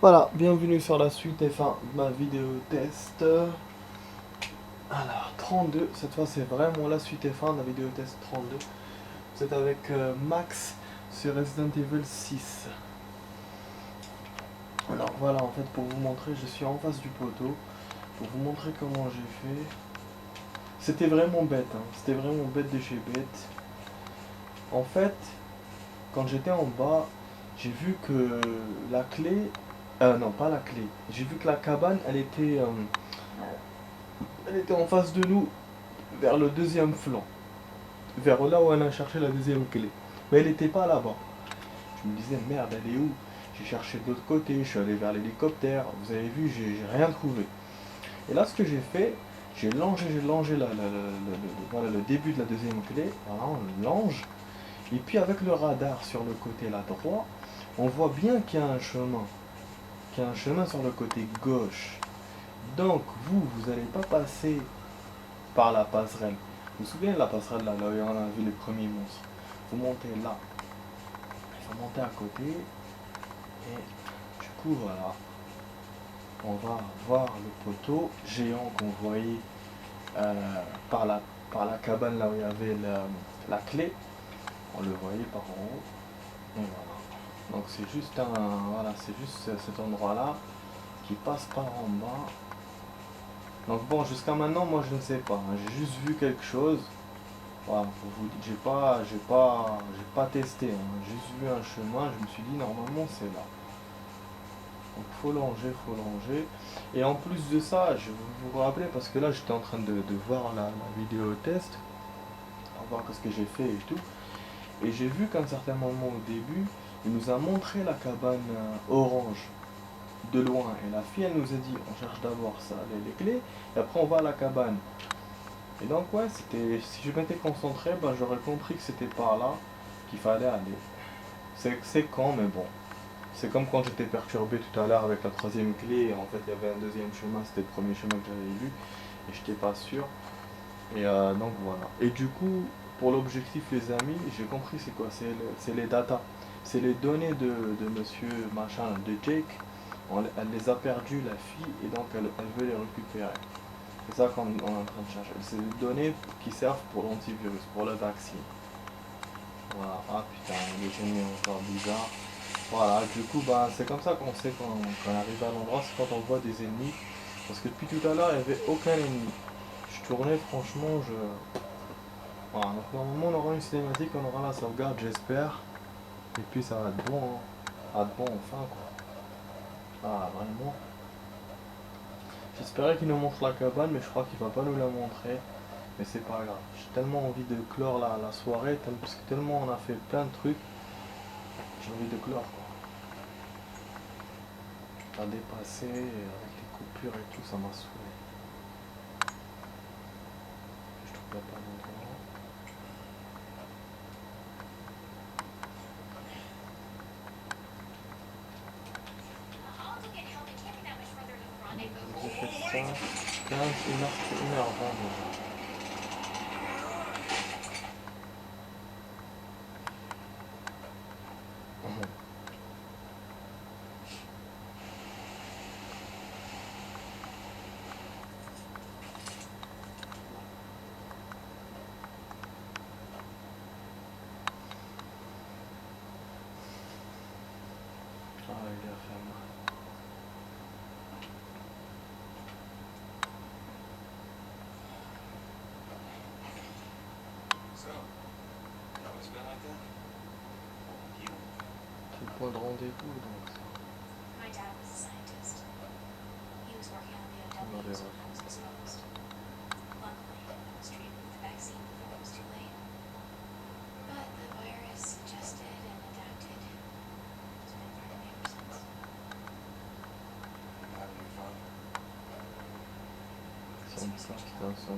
Voilà, bienvenue sur la suite et fin de ma vidéo test. Alors, 32, cette fois c'est vraiment la suite et fin de la vidéo test 32. C'est avec Max sur Resident Evil 6. Alors voilà, en fait pour vous montrer, je suis en face du poteau. Pour vous montrer comment j'ai fait. C'était vraiment bête, hein. C'était vraiment bête de chez bête. En fait, quand j'étais en bas, j'ai vu que la clé... non, pas la clé. J'ai vu que la cabane, elle était en face de nous, vers le deuxième flanc. Vers là où elle a cherché la deuxième clé. Mais elle n'était pas là-bas. Je me disais, merde, elle est où? J'ai cherché de l'autre côté, je suis allé vers l'hélicoptère. Vous avez vu, j'ai rien trouvé. Et là, ce que j'ai fait, j'ai longé voilà, le début de la deuxième clé. Voilà, on longe. Et puis avec le radar sur le côté là droit, on voit bien qu'il y a un chemin. Qu'il y a un chemin sur le côté gauche. Donc vous n'allez pas passer par la passerelle. Vous vous souvenez de la passerelle là, là où on a vu les premiers monstres? Vous montez là. Il faut monter à côté. Et du coup voilà. On va voir le poteau géant qu'on voyait euh, par, la, par la cabane là où il y avait la clé. On le voyait par en haut. Et voilà. Donc c'est juste voilà, c'est juste cet endroit là qui passe par en bas. Donc bon, jusqu'à maintenant, moi je ne sais pas, hein. J'ai juste vu quelque chose. Voilà, pour vous dire, j'ai pas testé, hein. J'ai juste vu un chemin, je me suis dit normalement c'est là. Donc faut longer. Et en plus de ça, je vais vous rappeler parce que là j'étais en train de voir la vidéo test, pour voir ce que j'ai fait et tout. Et j'ai vu qu'à un certain moment au début, il nous a montré la cabane orange de loin. Et la fille, elle nous a dit, on cherche d'abord ça, les clés, et après on va à la cabane. Et donc ouais, si je m'étais concentré, ben, j'aurais compris que c'était par là qu'il fallait aller. C'est con, mais bon. C'est comme quand j'étais perturbé tout à l'heure avec la troisième clé, et en fait il y avait un deuxième chemin, c'était le premier chemin que j'avais vu, et j'étais pas sûr. Et donc voilà. Et du coup, pour l'objectif les amis, j'ai compris c'est quoi, c'est les data. C'est les données de monsieur machin, de Jake. Elle les a perdues, la fille, et donc elle veut les récupérer. C'est ça qu'on est en train de chercher. C'est des données qui servent pour l'antivirus, pour le vaccin. Voilà. Ah putain, les ennemis encore bizarres. Voilà, du coup, bah, c'est comme ça qu'on sait quand on arrive à l'endroit, c'est quand on voit des ennemis. Parce que depuis tout à l'heure, il n'y avait aucun ennemi. Je tournais, franchement, je... Voilà, donc normalement, on aura une cinématique, on aura la sauvegarde, j'espère. Et puis ça va être bon, hein. Ça va être bon enfin, quoi. Ah, vraiment. J'espérais qu'il nous montre la cabane, mais je crois qu'il va pas nous la montrer. Mais c'est pas grave. J'ai tellement envie de clore la soirée, parce que tellement on a fait plein de trucs. J'ai envie de clore, quoi. À dépasser, avec les coupures et tout, ça m'a saoulé. Je trouvais pas l'endroit. J'ai fait ça 15, 1h20 déjà. Ah, il a fait mal. C'est le point de rendez-vous donc ça. On va les raconter. Son place dans son...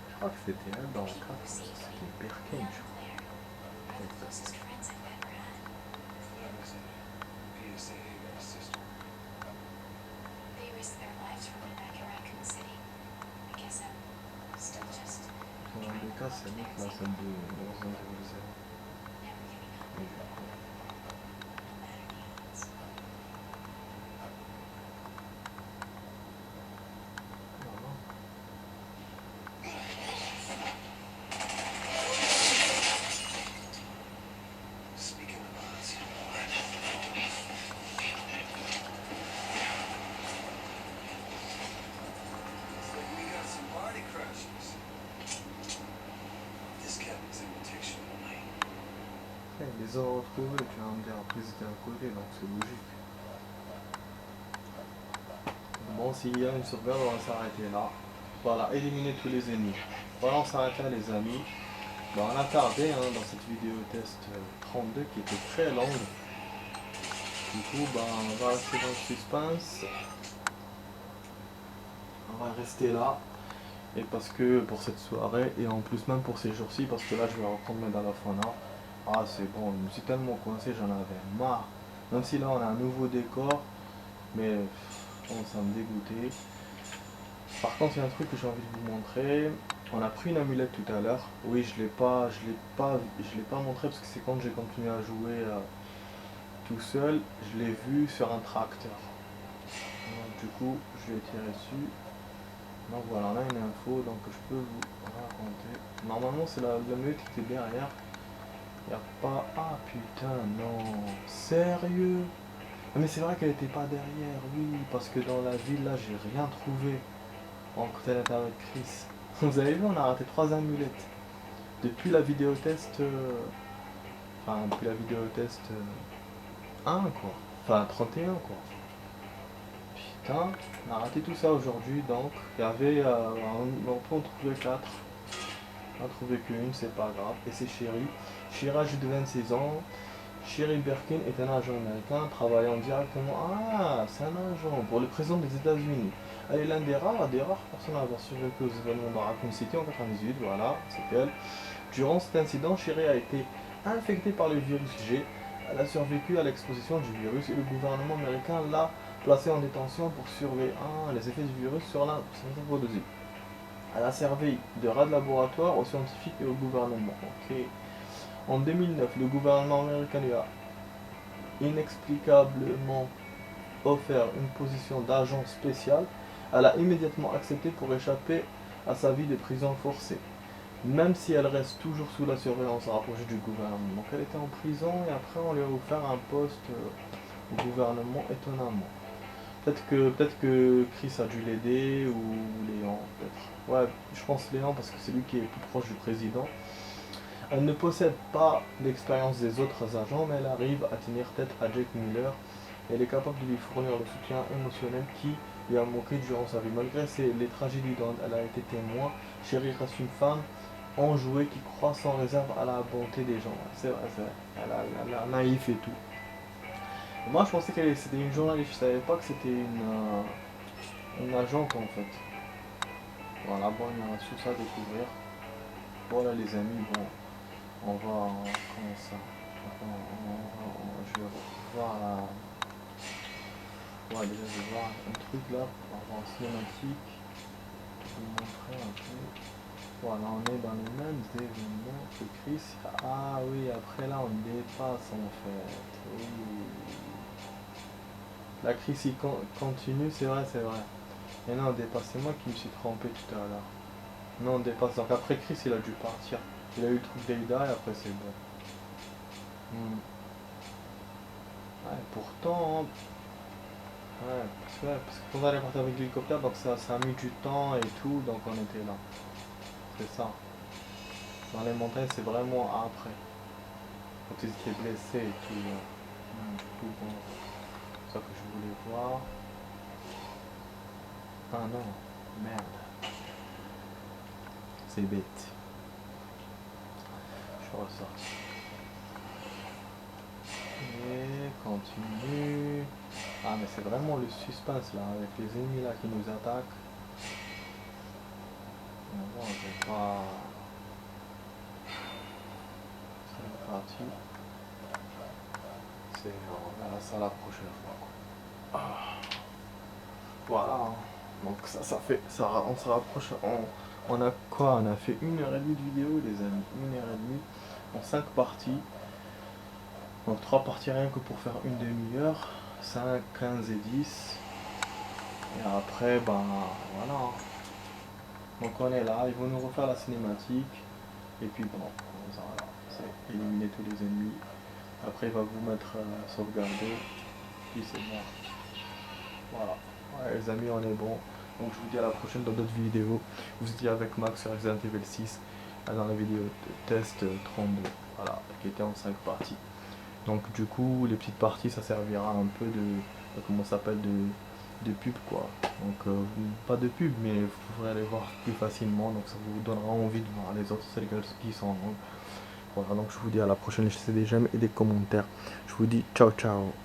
Je crois que c'était elle dans le 4, c'était Birkin, je crois. c'est mieux que la zone de zone 0. Et du coup, voilà. Après, ils les ont retrouvés, tu vas me dire, après ils étaient à côté, donc c'est logique. Bon, s'il y a une sauvegarde, on va s'arrêter là. Voilà, éliminer tous les ennemis. Voilà, on s'arrête là les amis. Bon, on a tardé dans cette vidéo test 32 qui était très longue. Du coup, bah, on va rester dans le suspense. On va rester là. Et parce que pour cette soirée, et en plus même pour ces jours-ci, parce que là je vais reprendre Medal of Honor. Ah c'est bon, je me suis tellement coincé, j'en avais marre. Même si là on a un nouveau décor, mais bon, ça me dégoûtait. Par contre il y a un truc que j'ai envie de vous montrer. On a pris une amulette tout à l'heure. Oui, je l'ai pas montré parce que c'est quand j'ai continué à jouer tout seul, je l'ai vu sur un tracteur. Donc, du coup, je vais tirer dessus. Donc voilà, là une info donc je peux vous raconter. Normalement c'est la meute qui était derrière. Y a pas. Ah putain non. Sérieux? Ah, mais c'est vrai qu'elle était pas derrière, oui, parce que dans la ville là j'ai rien trouvé. En quand elle était avec Chris. Vous avez vu, on a raté 3 amulettes. Depuis la vidéo test. Enfin depuis la vidéo test 1 quoi. Enfin 31 quoi. Putain, on a raté tout ça aujourd'hui, donc il y avait, on peut en trouver 4, on a trouvé qu'une, c'est pas grave, et c'est Sherry. Sherry âgée de 26 ans, Sherry Birkin est un agent américain travaillant directement, ah c'est un agent, pour le président des États-Unis. Elle est l'un des rares personnes à avoir survécu aux événements de Raccoon City en 98, voilà, c'est elle. Durant cet incident, Sherry a été infectée par le virus G. Elle a survécu à l'exposition du virus et le gouvernement américain l'a placée en détention pour surveiller les effets du virus sur la reproduction. Elle a servi de rat de laboratoire aux scientifiques et au gouvernement. Ok. En 2009, le gouvernement américain lui a inexplicablement offert une position d'agent spécial. Elle a immédiatement accepté pour échapper à sa vie de prison forcée. Même si elle reste toujours sous la surveillance rapprochée du gouvernement. Donc elle était en prison et après on lui a offert un poste au gouvernement étonnamment. Peut-être que Chris a dû l'aider ou Léon peut-être. Ouais, je pense Léon parce que c'est lui qui est plus proche du président. Elle ne possède pas l'expérience des autres agents mais elle arrive à tenir tête à Jake Miller. Elle est capable de lui fournir le soutien émotionnel qui lui a manqué durant sa vie. Malgré les tragédies dont elle a été témoin, Sherry reste une femme enjouée qui croit sans réserve à la bonté des gens. C'est vrai, c'est vrai. Elle a naïf et tout. Moi, je pensais que c'était une journaliste. Je savais pas que c'était une agente en fait. Voilà, bon, il y a tout ça à découvrir. Voilà les amis, bon, on va... Comment ça je vais voir la... Ouais, déjà je vais voir un truc là, pour avoir un cinématique. Je vais vous montrer un peu. Voilà, on est dans les mêmes événements que Chris. Ah oui, après là on dépasse en fait. Oui. La Chris il continue, c'est vrai, c'est vrai. Et non, on dépasse, c'est moi qui me suis trompé tout à l'heure. Non, on dépasse. Donc après Chris il a dû partir. Il a eu le truc d'Aida et après c'est bon. Ouais, pourtant, ouais, parce que quand on allait partir avec l'hélicoptère, donc ça a mis du temps et tout, donc on était là. C'est ça. Dans les montagnes, c'est vraiment après. Quand ils étaient blessés et tout. Du coup, bon, c'est ça que je voulais voir. Ah non, merde. C'est bête. Je ressors. Et continue. Ah mais c'est vraiment le suspense là, avec les ennemis là qui nous attaquent. Mais bon, je vais pas... C'est parti. On verra ça la prochaine fois. Quoi. Ah. Voilà. Donc ça fait. Ça, on se rapproche. On a quoi? On a fait 1h30 de vidéo, les amis. 1h30 en 5 parties. Donc 3 parties rien que pour faire une demi-heure. 5, 15 et 10. Et après, ben voilà. Donc on est là, ils vont nous refaire la cinématique. Et puis bon, ça, voilà, c'est éliminer tous les ennemis. Après il va vous mettre sauvegarder. Puis c'est bon. Voilà. Ouais, les amis, on est bon. Donc je vous dis à la prochaine dans d'autres vidéos. Vous étiez avec Max sur Resident Evil 6 dans la vidéo de test 32. Voilà, qui était en 5 parties. Donc du coup, les petites parties, ça servira un peu comment ça s'appelle, de pub quoi. Donc pas de pub, mais vous pourrez aller voir plus facilement. Donc ça vous donnera envie de voir les autres celles qui sont. Voilà, donc je vous dis à la prochaine. Laissez des j'aime et des commentaires. Je vous dis ciao ciao.